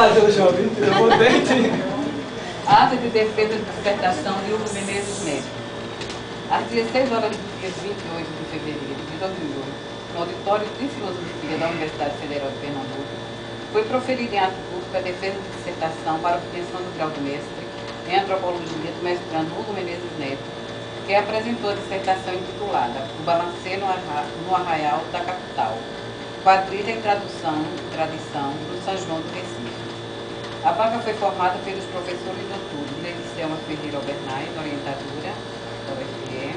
fazer o jovem, eu vou dentro. Ata de defesa de dissertação de Hugo Menezes Neto. Às 16 horas do dia 28 de fevereiro de 2008, no Auditório de Filosofia da Universidade Federal de Pernambuco, foi proferida em ato público a defesa de dissertação para obtenção do grau de mestre em Antropologia do mestrando Hugo Menezes Neto, que apresentou a dissertação intitulada O Balancê no Arraial da Capital, quadrilha em tradução e tradição do São João do Recife. A banca foi formada pelos professores doutores Levicelma Ferreira Albernaz, orientadora da UFPE,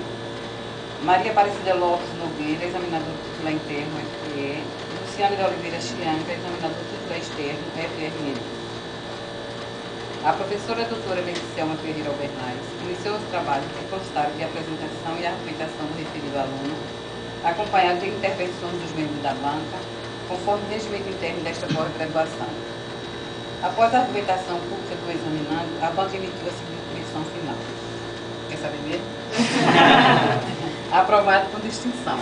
Maria Aparecida Lopes Nogueira, examinadora titular interno UFPE, Luciana de Oliveira Chianga, examinadora titular externo FRN. A professora doutora Levicelma Ferreira Albernaz iniciou os trabalhos que constaram de apresentação e argumentação do referido aluno, acompanhado de intervenções dos membros da banca, conforme o regimento interno desta pós-graduação. Após a argumentação pública do examinando, a banca emitiu a seguinte posição final. Quer saber mesmo? Aprovado com distinção.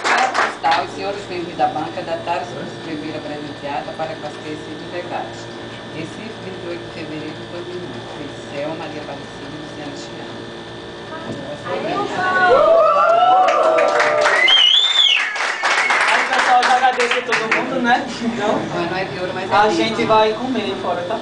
Para constar, os senhores membros da banca dataram e subscreveram a presente ata para que as tenham sido integrados. Recife, 28 de fevereiro de 2008. Levicelma, Maria Aparecida e Luciana Chianga. Aí, pessoal, eu agradeço a todo mundo, né? Então, Não é de ouro, mas é a de gente vai comer fora, tá?